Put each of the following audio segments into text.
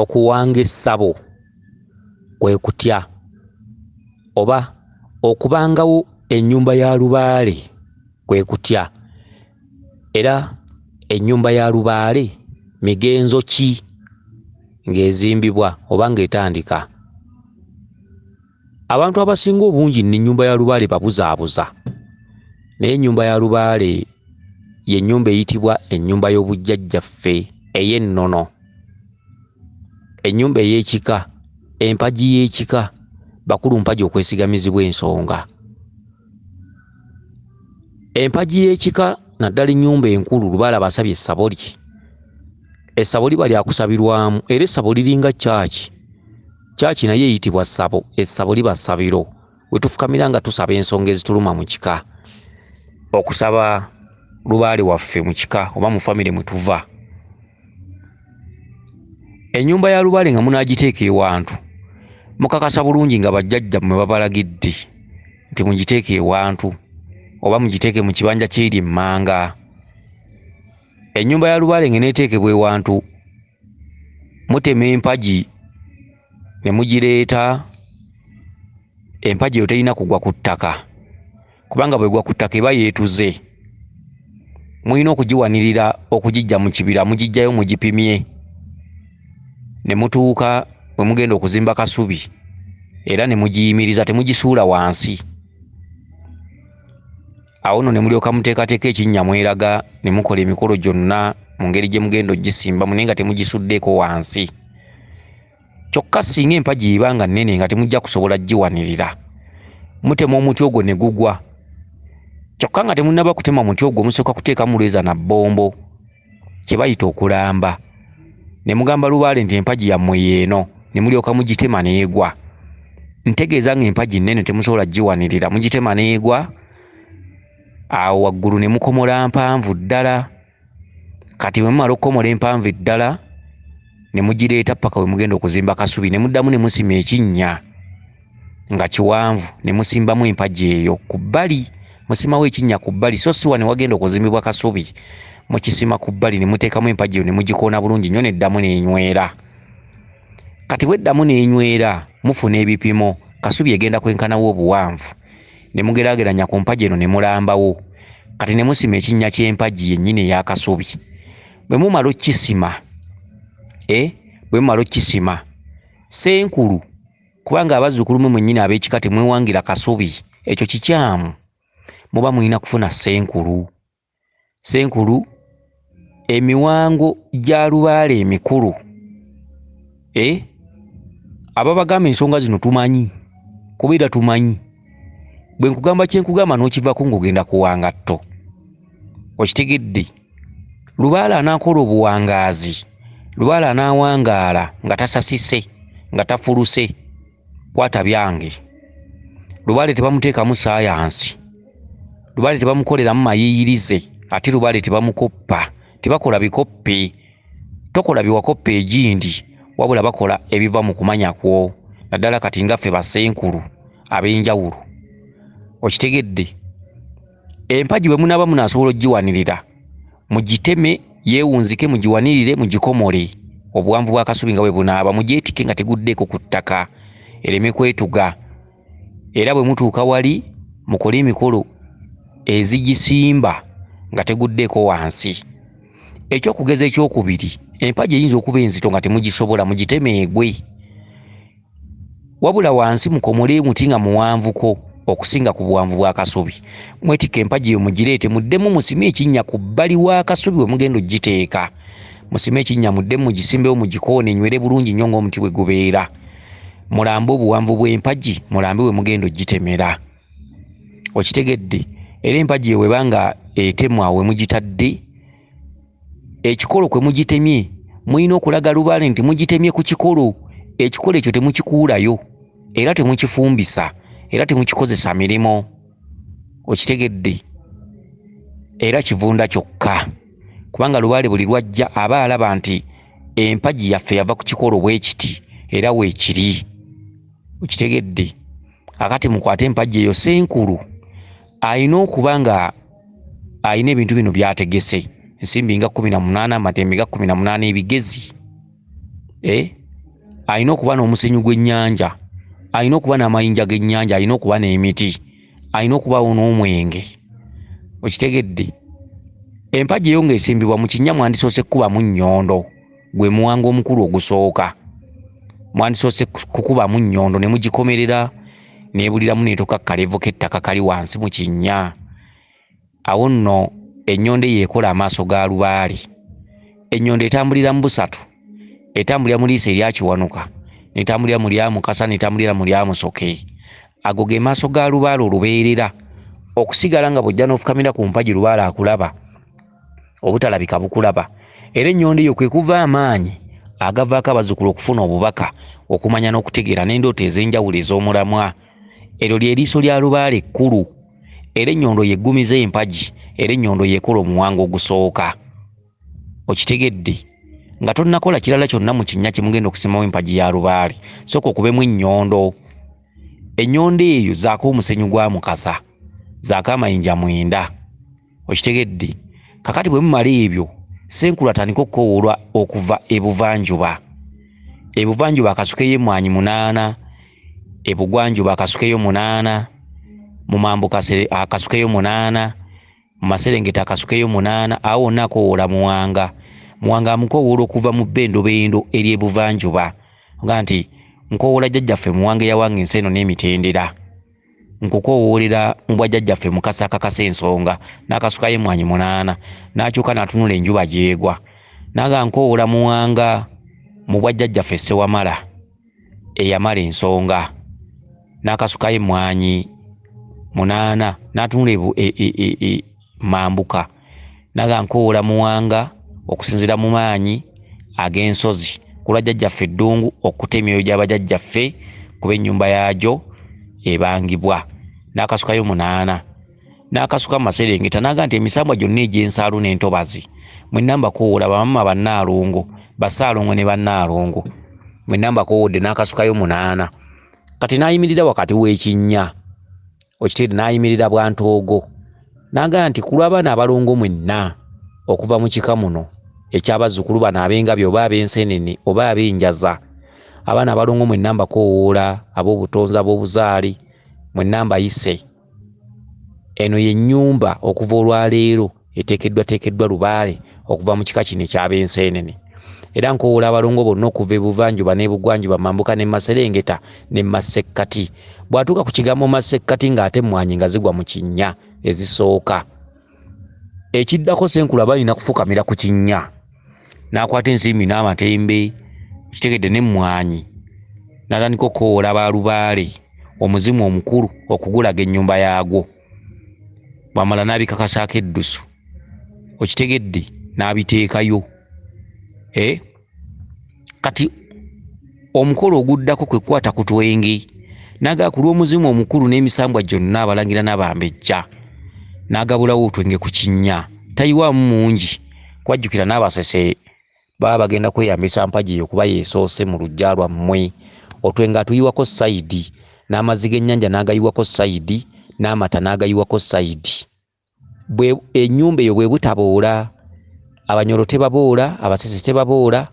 okuwanga essabo kwe kutya, oba okubangawo ennyumba ya lubaale kwe kutya. Era ennyumba ya lubaale migenzo ki ng'ezimbibwa oba ng'etandika? Abantu abasinga obungi n'ennyumba ya lubaale babuzaabuza, naye ennyumba ya lubaale ye nnyumba eyitibwa ennyumba y'obujjajjaffe ey'ennono, ennyumba ey'ekika, empagi y'ekika, bakulu mpagi okwesigamizibwa ensonga. Empagi y'ekika naddala ennyumba enkulu lubaale abasabye essabo lye, essabo liba lyakusabirwamu, era essabo liringa caaki. Caaki naye eyitibwa ssabo, essabo liba ssabiro we tufukamira nga tusaba ensonga ezituluma mu kika, okusaba lubaale waffe mu kika oba mu famire mwe tuva. Ennyumba ya lubaale nga munaagiteeka ewantu, mukakasa bulungi nga bajjajjammwe babalagidde nti mugiteeke ewantu oba mugiteeke mu kibanja ky'eri emmanga. Ennyumba ya lubaale ng'eneeteekebwa ewantu, mutema empagi ne mugireeta. Empagi eyo terina kugwa ku ttaka, kubanga bw'egwa ku ttaka eba yeetuze. Mulina okugiwanirira okugiggya mu kibira, mugiggyayo mugipimye ne mutuuka bwe mugenda okuzimba kasubi, era ne mugiyimiriza, temugisuula wansi. Awo nno ne mulyoka muteekateeka ekinnya mweraga ne mukola emikolo gyonna mu ngeri gye mugenda ogisimbamu, naye nga temugisuddeeko wansi. Kyokka singa empagi eba nga nnene nga temujja kusobola giwanirira, mutema omuti ogwo ne gugwa. Kyokka nga temunnaba kutema muti ogwo, musooka kuteekamu lweza na bbombo, kye bayita okulamba. Ne mugamba lubaale nti empagi yammwe yeeno, ne mulyoka mugitema n'egwa. Ntegeeza ng'empagi nnene temusobola giwanirira, mugitema n'egwa. Awo waggulu ne mukomola mpanvu ddala. Kati bwe mumala okukomola empanvu ddala, ne mugireeta paka we mugenda okuzimba kasubi, ne muddamu ne musima ekinnya nga kiwanvu, ne musimbamu empagi eyo ku bbali. Musimawo ekinnya ku bbali, so si wano wagenda okuzimbibwa kasubi, mukisima ku bbali ne muteekamu empagi eyo ne mugikoona bulungi nnyo, neddamu n'enywera. Kati bweddamu n'enywera, mufuna ebipimo, kasubi egenda kwenkanawo obuwanvu, ne mugeraageranya ku mpagi eno ne mulambawo. Kati ne musima ekinnya ky'empagi yennyini eya kasubi. Bwe mumala okkisima, senkulu, kubanga abazzukulu mwe mwennyini ab'ekika temwewangira kasubi, ekyo kikyamu, muba mulina kufuna senkulu. Senkulu, emiwango gya lubaale emikulu, ababagamba ensonga zino tumanyi, kubeera tumanyi. Bwe nkugamba kye nkugamba n'okivaako ng'ogenda kuwanga tto, okitegedde. Lubaale anaakola obuwangaazi, lubaale anaawangaala nga tasasise, nga tafuluse, kwata byange. Lubaale tebamuteekamu saayansi, lubaale tebamukoleramu mayiiyirize, ate lubaale tebamukoppa, tebakola bikoppe. Tokola biwakoppa egindi, wabula bakola ebiva mu kumanya kwo, naddala kati ngaffe basenkulu ab'enjawulo. Okitegedde? Empagi bwe munaaba munaasobola ogiwanirira, mugiteme yeewunzike, mugiwanirire, mugikomole. Obuwanvu bwa kasubi nga bwe bunaaba, mugyetike nga teguddeeko ku ttaka, ereme kwetuga. Era bwe mutuuka wali, mukole emikolo ezigisimba nga teguddeeko wansi. Ekyokugeza ekyokubiri, empagi eyinza okuba enzito nga temugisobola, mugiteme egwe. Wabula wansi mukomole muti nga muwanvuko okusinga ku buwanvu bwa kasubi. Mwetika empagi eyo mugireete, muddemu musime ekinnya ku bbali wa kasubi we mugenda ogiteeka. Musime ekinnya, muddemu mugisimbewo, mugikoone enywere bulungi nnyo ng'omuti bwe gubeera. Mulambe obuwanvu bw'empagi, mulambe we mugenda ogitemera. Okitegedde? Era empagi eyo webanga etemwa we mugitadde, ekikolo kwe mugitemye mulina okulaga lubaale nti mugitemye ku kikolo. Ekikolo ekyo temukikuulayo, era temukifumbisa, era temukikozesa mirimo. Okitegedde? Era kivunda kyokka, kubanga lubaale buli lwajja aba alaba nti empagi yaffe yava ku kikolo bwe kiti, era weekiri. Okitegedde? Akati mukwate empagi eyo senkulu, alina okuba nga alina ebintu bino by'ategese. Ensimbi nga 18, amatembe ga 18 ebigezi. alina okuba n'omusenyu gw'ennyanja, alina okuba n'amayinja g'ennyanja, alina okuba n'emiti, alina okubaawo n'omwenge. Okitegedde? Empagi eyo ng'esimbibwa mu kinnya mwandisoose kukubamu nnyondo, gwe muwango omukulu ogusooka. Mwandisoose kukubamu nnyondo ne mugikomerera n'ebuliramu n'etoka kalevu k'ettaka kali wansi mu kinnya. Awo nno ennyondo eyo ekola amaaso ga lubaale. Ennyondo etambulira mu busatu, etambulira mu liiso erya kiwanuka, n'etambulira mu lya mukasa, n'etambulira mu lya musoke. Ago ge maaso ga lubaale olubeerera, okusigala nga bw'ojja n'ofukamira ku mpagi lubaale akulaba, obutalabika bukulaba. Era ennyondo eyo kwe kuva amaanyi agavaako abazzukulu okufuna obubaka, okumanya n'okutegeera n'endooto ez'enjawulo ez'omulamwa. Eryo lye liiso lya lubaale ekkulu. Era ennyondo yeggumiza empagi, era ennyondo yekola omuwango ogusooka. Okitegedde? Nga tonnakola kirala kyonna mu kinnya kimugenda okusimamu empagi ya lubaale, sooka okubemu ennyondo. Ennyondo eyo zaako omusenyu gwa mukasa, zaako amayinja 9. Okitegedde? Kakati bwe mumala ebyo, Senkulu atandika okukoowolwa okuva ebuvanjuba. Ebuvanjuba akasukeyo emmwanyi 8, ebugwanjuba akasukeyo 8, mu mambuka akasukeyo 8, mu maserengeta akasukeyo 8. Awo wonna akoowoola Muwanga. Muwanga amukoowoola okuva mu bbendobendo ery'ebuvanjuba, nga nti nkoowoola jjajjaffe Muwanga eyawanga ensi eno n'emitendera, nkukoowoolera mu bwa jjajjaffe Mukasa akakasa ensonga, n'akasukayo emmwanyi 8, n'akyuka n'atunula enjuba gyegwa, naga nkoowoola Muwanga mu bwa jjajjaffe Ssewamala eyamala ensonga, n'akasukayo emmwanyi 8, n'atunula mambuka, naga nkoowoola Muwanga okusinziira mu maanyi ag'ensozi ku lwa jjajjaffe Eddungu okkuta emyoyo gy'abajjajjaffe kuba ennyumba yaagyo ebangibwa, n'akasukayo 8, n'akasuka mu maserengeta, naga nti emisambwa gyonna egy'ensaalu n'entobazi mwenna mbakoowoola bamama bannaalongo, bassaalongo ne bannaalongo, mwenna mbakoowodde, n'akasukayo 8. Kati n'ayimirira wakati w'ekinnya, okitegedde, n'ayimirira Bwantoogo, naga nti ku lw'abaana abalongo mwenna okuva mu kika muno ekyabazzukulu bano ab'engabi oba ab'ensenene oba ab'enjaza, abaana abalongo mwenna mbakoowoola, ab'obutonzi ab'obuzaali mwenna mbayise. Eno ye nnyumba okuva olwaleero eteekeddwa lubaale okuva mu kika kino eky'ab'ensenene. Era nkoowoola abalongo bonna okuva ebuvanjuba n'ebugwanjuba, mambuka ne maserengeta ne masekkati. Bw'atuuka ku kigambo masekkati ng'ate emmwanyi nga zigwa mu kinnya ezisooka, ekiddako Senkulu aba alina kufukamira ku kinnya, n'akwata ensimbi n'amatembe, kitegedde n'emmwanyi, n'atandika okukoowoola ba lubaale omuzimu omukulu okugulaga ennyumba yaagwo. Bw'amala n'abikakasaako eddusu, okitegedde, n'abiteekayo. Kati omukolo oguddako kwe kukwata ku twenge, naga ku lw'omuzimu omukulu n'emisambwa gyonna abalangira n'abambejja, n'agabulawo otwenge ku kinnya, tayiwaamu mungi. Kwajjukira n'abasese baba bagenda kweyambisa mpagi eyo kuba yeesoose mu luggya lwammwe. Otwenge atuyiwako sayidi, n'amazzi g'ennyanja n'agayiwako sayidi, n'amata n'agayiwako sayidi. Ennyumba eyo bwe butaboola, Abanyoro tebaboola, abasese tebaboola,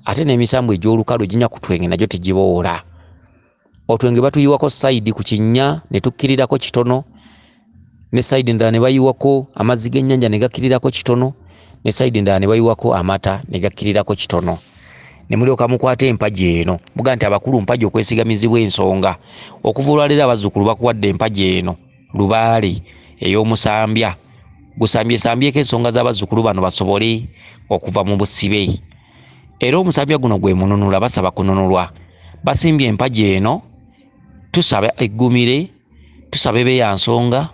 ate n'emisambwa egy'olukalu eginya ku twenge nagyo tegiboola. Otwenge batuyiwako sayidi ku kinnya ne tukkirirako kitono, ne sayidi endala ne bayiwako amazzi g'ennyanja ne gakkirirako kitono, ne sayidi endala ne bayiwako amata ne gakkirirako kitono. Ne mulyoka mukwate empagi eno, muga nti abakulu mpagi okwesigamizibwa ensonga. Okuva olwaleero abazzukulu bakuwadde empagi eno lubaale ey'omusambya, gusambyesambyeko ensonga z'abazzukulu bano basobole okuva mu busibe. Era omusambya guno gwe mununula, basaba kununulwa. Basimbye empagi eno, tusaba eggumire, tusaba ebeeyansonga,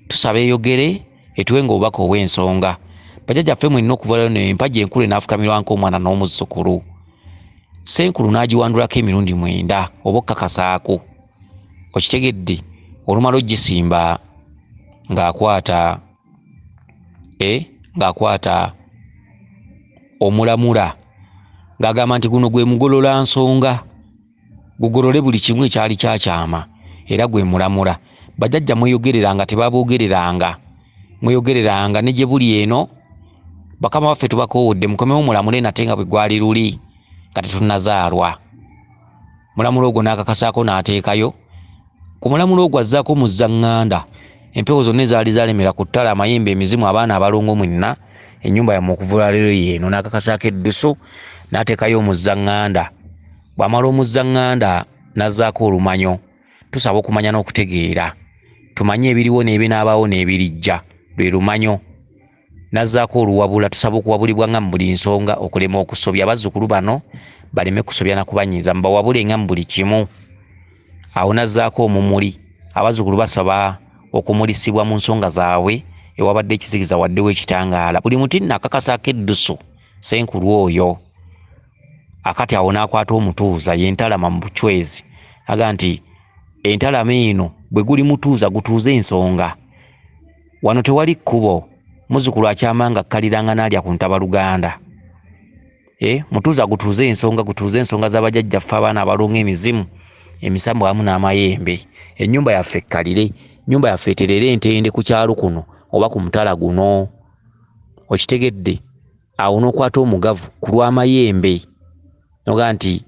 tusaba eyogere, etuwe ng'obubaka obw'ensonga. Bajjajjaffe mwenna okuva leero empagi enkulu enaafukamirwa ng'omwana n'omuzzukulu. Senkulu n'agiwandulako emirundi 9 oba okkakasaako. Okitegedde? Olumala ogisimba ng'akwata omulamula, ng'agamba nti guno gwe mugolola nsonga, gugolole buli kimu ekyali kyakyama, era gwe mulamula. Bajjajja mweyogereranga, tebaboogereranga, mweyogereranga ne gye buli eno. Bakama baffe tubakoowodde mukomewo mulamule nate nga bwe gwali luli nga tetunnazaalwa. mulamulo ogwo n'akakasaako n'ateekayo. Ku mulamulo ogwo azzaako muzzanganda. Empewo zonna ezaali zalemera ku ttale, amayembe, emizimu, abaana abalongo mwenna, ennyumba yammwe okuvuula leero yeeno, n'akakasaako edduso n'ateekayo omuzzanganda. Bw'amala omuzzanganda n'azzaako olumanyo. Tusaba okumanya n'okutegeera, tumanye ebiriwo n'ebinaabaawo n'ebirijja, lwe lumanyo. N'azzaako oluwabula. Tusaba okuwabulibwa nga mu buli nsonga, okulema okusobya abazzukulu bano baleme kusobya na kubanyiiza, mbawabule nga mu buli kimu. Awo n'azzaako omumuli. Abazzukulu basaba okumulisibwa mu nsonga zaabwe ewabadde ekizikiza waddewo ekitangaala. Buli muti nakakasaako eddusu Senkulu oyo. Akati awo n'akwata omutuuza, ye ntalama mu bucwezi, aga nti entalama eno bwe guli mutuuza gutuuze ensonga. Wano tewali kkubo, muzzukulu akyamanga kkaliranga n'alya ku ntabaluganda. Mutuuza gutuuze ensonga z'abajjajjaffe abaana abalonga emizimu, emisambo wamu n'amayembe. Ennyumba yaffe ekkalire, ennyumba yaffe eterere entende ku kyalo kuno oba ku mutala guno. Okitegedde? Awo n'okwata omugavu ku lw'amayembe, noga nti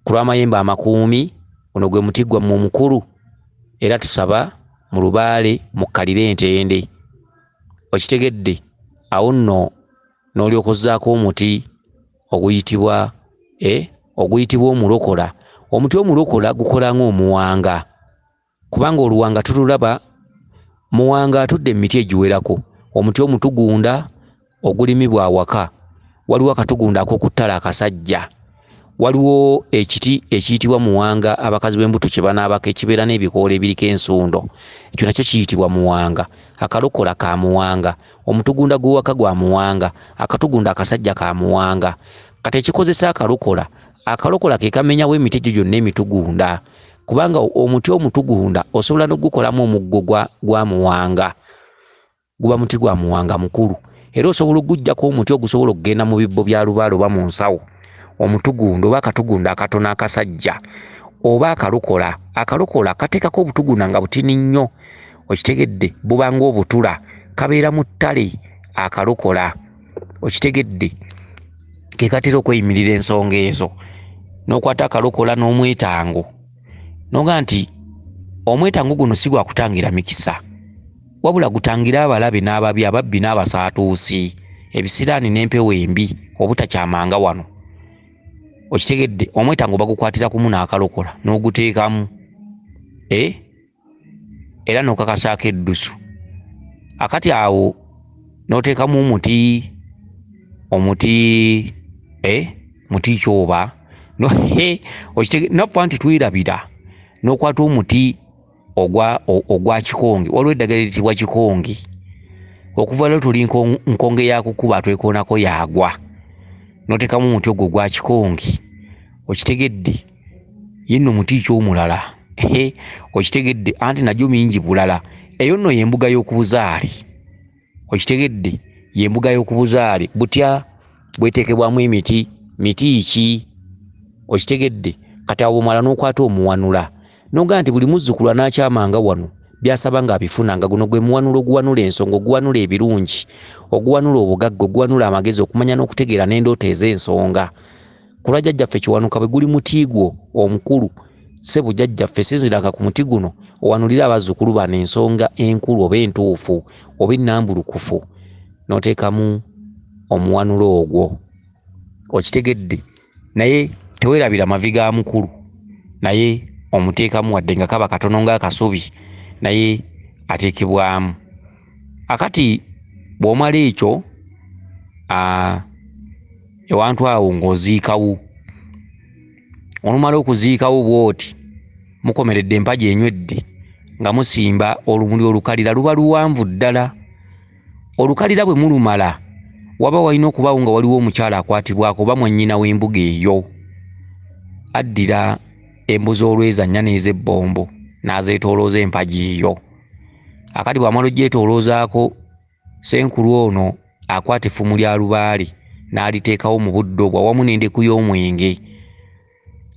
ku lw'amayembe amakuumi, guno gwe muti gwammwe omukulu, era tusaba mu lubaale mukkalire entende. Okitegedde? Awo nno n'olyokozzaako omuti oguyitibwa omulokola. Omuti omulokola gukola ng'omuwanga, kubanga oluwanga tululaba, muwanga atudde mu miti egiwerako. Omuti omutugunda ogulimibwa awaka, waliwo akatugunda ak'oku ttale akasajja, waliwo ekiti ekiyitibwa muwanga abakazi b'embuto kye banaabako ekibeera n'ebikoola ebiriko ensundo, ekyo nakyo kiyitibwa muwanga. Akalokola ka muwanga, omutugunda gw'ewaka gwa muwanga, akatugunda akasajja ka muwanga. Kati ekikozesa akalokola ke kamenyawo emiti egyo gyonna emitugunda, kubanga omuti omutugunda osobola n'ogukolamu omuggo gwa muwanga, guba muti gwa muwanga mukulu. Era osobola okuggyako omuti ogusobola okugenda mu bibbo bya lubaale oba mu nsawo, omutugunda oba akatugunda akatono akasajja oba akalokola. Akalokola kateekako obutugunda nga butini nnyo, okitegedde? Bubanga obutula, kabeera mu ttale akalokola, okitegedde? Ke katera okweyimirira ensonga ezo. N'okwata akalokola n'omwetango, noga nti omwetango guno si gwa kutangira mikisa, wabula gutangira abalabe n'ababi, ababbi n'abasaatuusi, ebisiraani n'empewo embi obutakyamanga wano. Okitegedde? Omwetango bagukwatira kumu n'akalokola n'oguteekamu, era n'okakasaako eddusu. Akati awo n'oteekamu muti kyoba naffe nti twirabira, n'okwata omuti ogwa kikonge. Waliwo eddagala eritibwa kikonge, okuva lero tuli nkonge yakukuba twekoonako yagwa, n'oteekamu omuti ogwo ogwa kikonge. Okitegedde? Yenno muti ky'omulala, okitegedde? Anti nagyo mingi bulala. Eyo nno y'embuga y'okubuzaali, okitegedde? Y'embuga y'okubuzaali. Butya bweteekebwamu miti ki? Okitegedde? Kati awo bw'omala n'okwata omuwanula, noga nti buli muzzukulu n'akyamanga wano byasaba nga abifunanga. Guno gwe muwanula oguwanula ensonga, oguwanula ebirungi, oguwanula obugagga, oguwanula amagezi, okumanya n'okutegeera n'endoota ez'ensonga. Ku lwa jjajjaffe Kiwanuka bwe guli muti gwo omukulu, ssebo jjajjaffe sinziranga ku muti guno owanulira abazzukulu bano ensonga enkulu oba entuufu oba ennambulukufu, n'oteekamu omuwanulo ogwo. Okitegedde? Naye teweerabira mavi ga mukulu, naye omuteekamu wadde nga kaba katono ng'akasubi, naye ateekebwamu. Akati bw'omala ekyo, ewantu awo ng'oziikawo. Olumala okuziikawo bw'oti, mukomeredde empagi enywedde nga musimba olumuli olukalira. Luba luwanvu ddala. Olukalira bwe mulumala, waba walina okubaawo nga waliwo omukyala akwatibwako oba mwannyina w'embuga eyo, addira embuzi olwezannya n'ez'ebbombo n'azeetoolooza empagi eyo. Akati bw'amala ogyetooloozaako, Senkulu ono akwata effumu lya lubaale n'aliteekawo mu buddo obwo awamu n'endeku y'omwenge.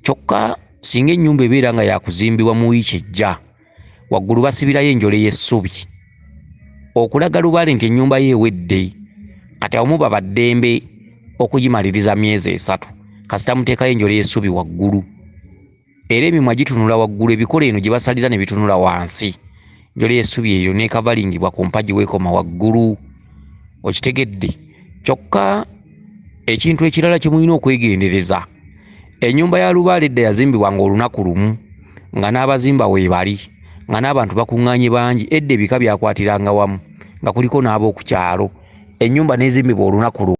Kyokka singa ennyumba ebeera nga yakuzimbibwa mu wiiki ejja, waggulu basibirayo enjole y'essubi okulaga lubaale nti ennyumba ye ewedde. Kati awo muba baddembe okugimaliriza myezi 3 kasita muteekayo enjole y'essubi waggulu. era emimwa gitunula waggulu, ebikola eno gye basalira ne bitunula wansi, njoli essubi eyo ne kavalingibwa ku mpagi weekoma waggulu. Okitegedde? Kyokka ekintu ekirala kye mulina okwegendereza, ennyumba ya Lubaale edda yazimbibwanga olunaku lumu nga n'abazimba weebali, nga n'abantu bakuŋŋaanye bangi. Edda ebika byakwatiranga wamu nga kuliko n'ab'oku kyalo. Ennyumba n'ezimbibwa olunaku lumu.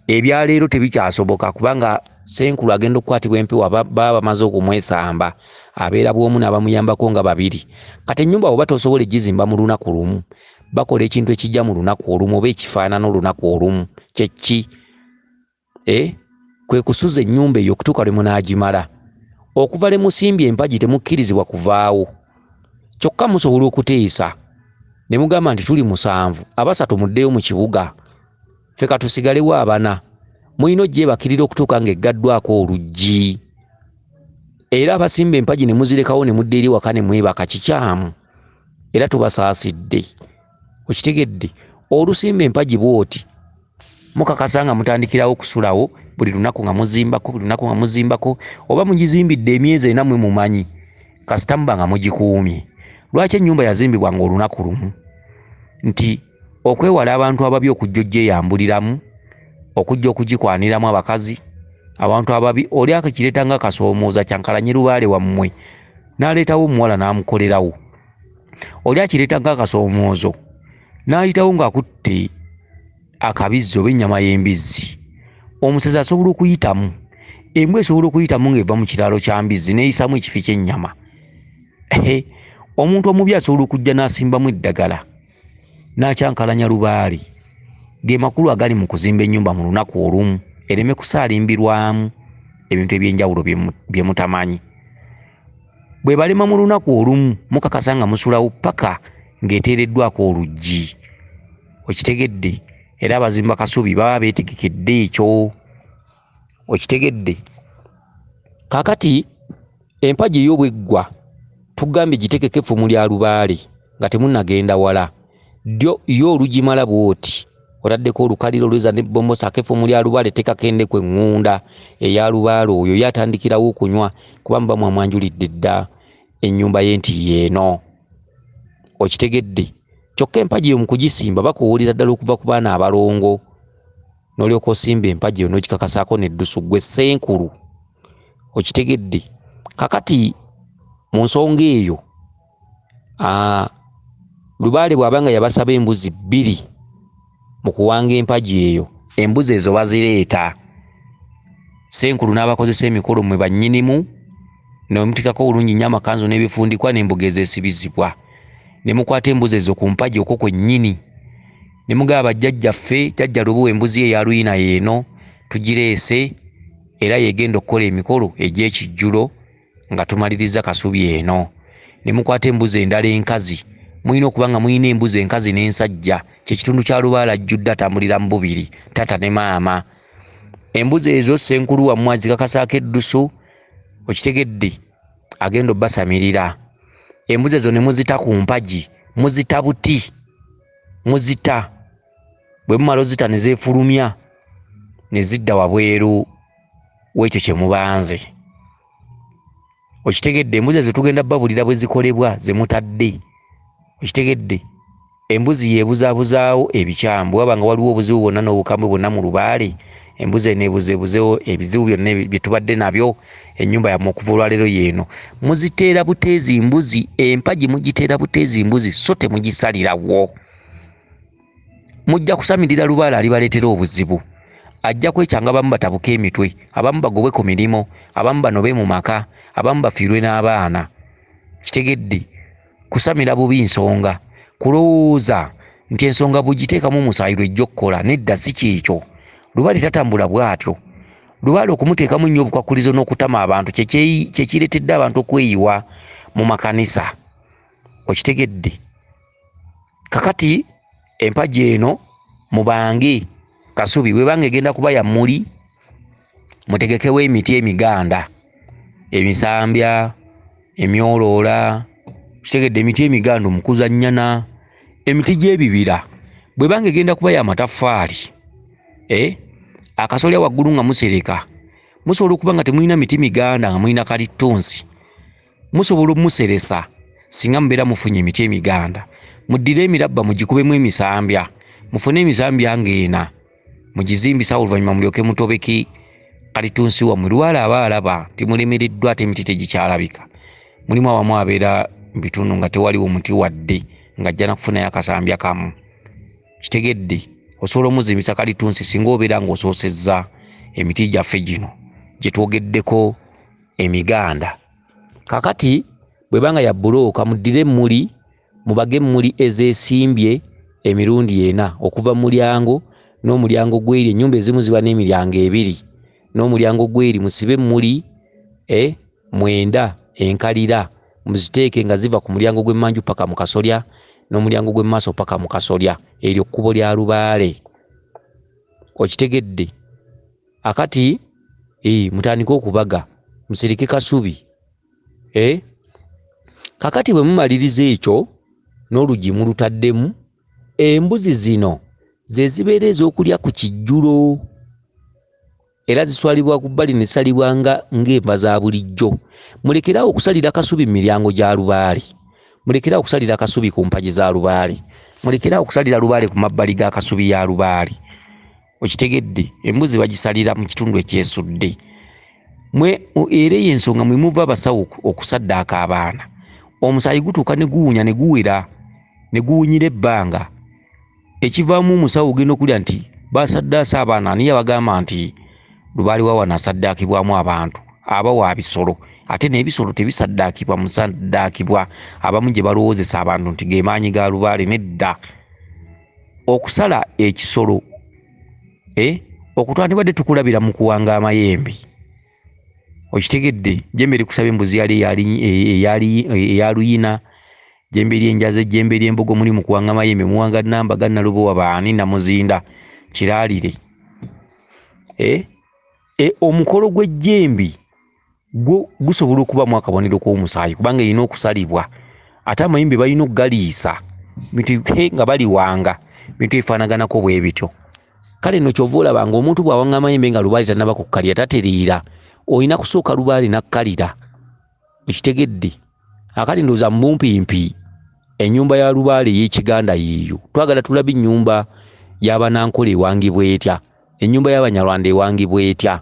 Ebyaleero tebikyasoboka kubanga Senkulu agenda okukwatibwa empewo baba bamaze okumwesamba, abeera bw'omu n'abamuyambako nga babiri. Kati ennyumba bw'oba tosobola egizimba mu lunaku lumu, bakola ekintu ekijja mu lunaku olumu oba ekifaanana olunaku olumu. Kye ki? Kwe kusuza ennyumba eyo okutuuka lwe munaagimala. Okuva le musimbye empagi temukkirizibwa kuvaawo, kyokka musobola okuteesa ne mugamba nti tuli 7, abasatu muddeyo mu kibuga, ffe katusigalewo 4. Mulina ogyebakirira okutuuka ng'eggaddwako oluggi, era abasimba empagi ne muzirekawo ne mudda eri waka ne mwebaka, kikyamu era tubasaasidde. Okitegedde? Olusimba empagi bw'oti mukakasa nga mutandikirawo okusulawo buli lunaku nga muzimbako, oba mugizimbidde emyezi 4 mwe mumanyi, kasita muba nga mugikuumye. Lwaki ennyumba yazimbibwanga olunaku lumu? Nti okwewala abantu ababi okujja ogyeyambuliramu, okujja okugikwaniramu abakazi, abantu ababi. Oli akakireeta nga akasoomooza kyankalanye Lubaale wammwe n'aleetawo omuwala n'amukolerawo. Oli akireeta nga akasoomoozo n'ayitawo ng'akutte akabizzi oba ennyama y'embizzi. Omusezi asobola okuyitamu, embwa esobola okuyitamu ng'eva mu kiraalo kya mbizzi n'eyisamu ekifi ky'ennyama. Omuntu omubi asobola okujja n'asimbamu eddagala n'akyankalanya Lubaale. Ge makulu agali mu kuzimba ennyumba mu lunaku olumu, ereme kusaalimbirwamu ebintu eby'enjawulo bye mutamanyi. Bwe balema mu lunaku olumu mukakasa nga musulawo paka ng'eteereddwako oluggi. Okitegedde? Era abazimba kasubi baba beetegekedde ekyo. Okitegedde? Kaakati empagi ey'obweggwa tugambye gitekeko effumu lya Lubaale nga temunnagenda wala. Ddyo yo olugimala bw'oti otaddeko olukaliro lweza n'ebbombosa effumu lya Lubaale tekakendeko eŋŋunda eya Lubaale oyo yatandikirawo okunywa kuba muba mwamwanjulidde dda ennyumba ye nti yeeno. Okitegedde? Kyokka empagi eyo mu kugisimba bakuwulira ddala okuva ku baana abalongo, n'olyoka osimba empagi eyo n'ogikakasaako n'eddusu ggwe Senkulu. Okitegedde? Kakati mu nsonga eyo Lubaale bw'abanga yabasaba embuzi 2 mu kuwanga empagi eyo, embuzi ezo bazireeta. Senkulu n'abakozesa emikolo mwe bannyinimu ne mutikako bulungi nnyo amakanzu n'ebifundikwa n'embuga ezeesibizibwa. Ne mukwata embuzi ezo ku mpagi okwo kwennyini. Ne mugaba bajjajjaffe, jjajja Lubuwe embuzi ye ya Luyina yeeno tugireese era yegenda okukola emikolo egy'ekijjulo nga tumaliriza Kasubi eno. Ne mukwata embuzi endala enkazi. Mulina okuba nga mulina embuzi enkazi n'ensajja, kyekitundu kya Lubaale ajjudde atambulira mu bubiri, tata ne maama. Embuzi ezo Senkulu wammwe azikakasaako eddusu. Okitegedde? Agenda obbasamirira. Embuzi ezo ne muzita ku mpagi, muzita buti, muzita. Bwe mumala ozita ne zeefulumya ne zidda wabweru w'ekyo kye mubanze. Okitegedde? Embuzi ezo tugenda babulira bwe zikolebwa ze mutadde. Okitegedde? Embuzi yeebuzaabuzaawo ebikyamu. Bwaba nga waliwo obuzibu bwonna n'obukambwe bwonna mu Lubaale, embuzi eneebuzeebuzeewo ebizibu byonna bye tubadde nabyo ennyumba yammwe okuva olwaleero yeeno. Muziteera buteezi mbuzi, empagi mugiteera buteezi mbuzi so temugisalirawo. Mujja kusamirira Lubaale alibaleetera obuzibu. Ajja kwekyanga abamu batabuke emitwe, abamu bagobwe ku mirimu, abamu banobe mu maka, abamu bafiirwe n'abaana. Kitegedde? Kusamira bubi nsonga, kulowooza nti ensonga bugiteekamu omusaayi lw'ejja okukola. Nedda si kyekyo. Lubaale tatambula bw'atyo. Lubaale okumuteekamu nnyo obukwakulizo n'okutama abantu kye kireetedde abantu okweyiwa mu makanisa. Okitegedde? Kakati empagi eno mubange Kasubi bw'ebanga egenda kuba ya mmuli, mutegekewo emiti emiganda, emisambya, emyoloola. Kitegedde? Emiti emiganda, omukuzannyana, emiti gy'ebibira. Bw'ebanga egenda kuba ya mataffaali, akasolya waggulu nga musereka, musobola okuba nga temulina miti miganda nga mulina kalitunsi, musobola omuseresa singa mubeera mufunye emiti emiganda. Muddire emirabba mugikubemu emisambya, mufune emisambya ng'ena mugizimbisa, oluvannyuma mulyoke mutobeki kalitunsi wammwe. Lwala aba alaba timulemereddwa ate emiti tegikyalabika. Mulimu abamu abeera mu bitundu nga tewaliwo omuti wadde ng'ajja nakufunayo akasambya kamu. Kitegedde osobola omuzimbisa kalitunsi singa obeera ng'osoosezza emiti gyaffe gino gye twogeddeko emiganda. Kakati bwebanga ya bbulooka muddire emmuli, mubage emmuli ezeesimbye emirundi ena okuva mu mulyango n'omulyango gw'eri. Ennyumba ezimu ziba n'emiryango ebiri, n'omulyango gw'eri musibe emmuli 9 enkalira, muziteeke nga ziva ku mulyango gw'emmanju paka mu kasolya n'omulyango gw'emmaaso paka mu kasolya. Eryo kkubo lya lubaale. Okitegedde? Akati mutandike okubaga, musereke kasubi. Kakati bwe mumaliriza ekyo n'oluggi mulutaddemu, embuzi zino ze zibeera ez'okulya ku kijjulo, era ziswalibwa ku bbali ne zisalibwa ng'enva za bulijjo. Mulekerawo okusalira kasubi mu miryango gya lubaale, mulekerawo okusalira kasubi ku mpagi za lubaale, mulekerawo okusalira lubaale ku mabbali ga kasubi ya lubaale. Okitegedde? Embuzi bagisalira mu kitundu ekyesudde. Era y'ensonga mwe muva abasawo okusaddaaka abaana. Omusaayi gutuuka ne guwunya ne guwera ne guwunyira ebbanga. Ekivaamu omusawo ogenda okulya nti basaddaasa abaana, ani yabagamba nti lubaale wa wano asaddaakibwamu abantu? Aba wa bisolo. Ate n'ebisolo tebisaddaakibwa, musaddaakibwa abamu gye balowoozesa abantu nti ge maanyi ga lubaale. Nedda. Okusala ekisolo okutwandibadde tukulabira mu kuwanga amayembe. Okitegedde? Jembe likusaba embuzi yali eya luyina, jembe ly'enjaze, jembe ly'embogo, muli mu kuwanga amayembe, muwanga nnamba gannalubowa baani na muzinda kiraalire. Omukolo gw'ejjembi gusobola okubamu akabonero k'omusaayi kubanga erina okusalibwa. Ate amayembe balina okugaliisa bintu nga baliwanga, bintu ebifaanaganako bwe bityo. Kale nno kyova olaba ng'omuntu bw'awanga amayembe nga lubaale tannaba kukkalira tateriira, olina kusooka lubaale nakkalira. Okitegedde? Akali ndowooza mbumpimpi ennyumba ya lubaale ey'Ekiganda yiiyo. Twagala tulabe ennyumba y'Abanankole ewangibwa etya, ennyumba y'Abanyarwanda ewangibwa etya.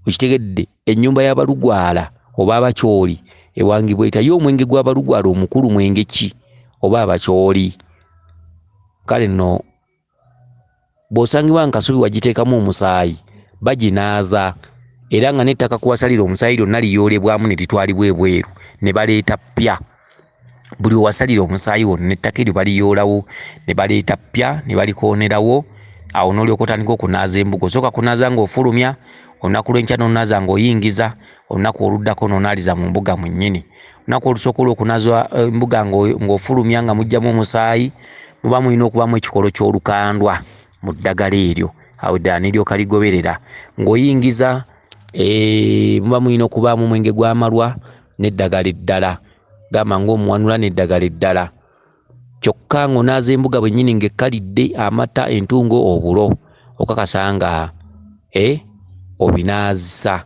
Okitegedde? Ennyumba y'Abalugwala oba Abakyoli ewangibwa etya. Ye omwenge gw'Abalugwala omukulu mwenge ki oba Abakyoli? Kale nno bw'osangibwa nga kasubi wagiteekamu omusaayi baginaaza, era nga n'ettaka kuwasalira omusaayi lyonna liyoolebwamu ne litwalibwa ebweru ne baleeta ppya. Buli wasalira omusaayi wonna n'ettaka eryo baliyoolawo ne baleeta ppya ne balikoonerawo. Awo n'olyoka otandika okunaaza embuga. Osooka kunaaza ng'ofulumya, olunaku lw'enkya n'onaaza ng'oyingiza, olunaku oluddako n'onaaliza mu mbuga mwennyini. Olunaku olusooka olw'okunaaza embuga ng'ofulumya nga mugyamu omusaayi, muba mulina okubamu ekikolo ky'olukandwa mu ddagala eryo. Awo ddala n'eryoka ligoberera. Ng'oyingiza muba mulina okubaamu omwenge gw'amalwa n'eddagala eddala, gamba ng'omuwanula n'eddagala eddala. Kyokka ng'onaaza embuga bwennyini ng'ekkalidde, amata, entungo, obulo, okakasa nga obinaazisa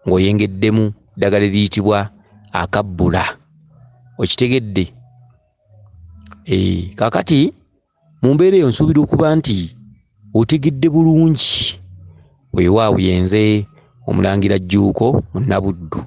ng'oyengeddemu ddagala eriyitibwa akabbula. Okitegedde? Kakati mu mbeera eyo nsuubira okuba nti otegedde bulungi. Weewaawo yenze Omulangira Jjuuko Munnabuddu.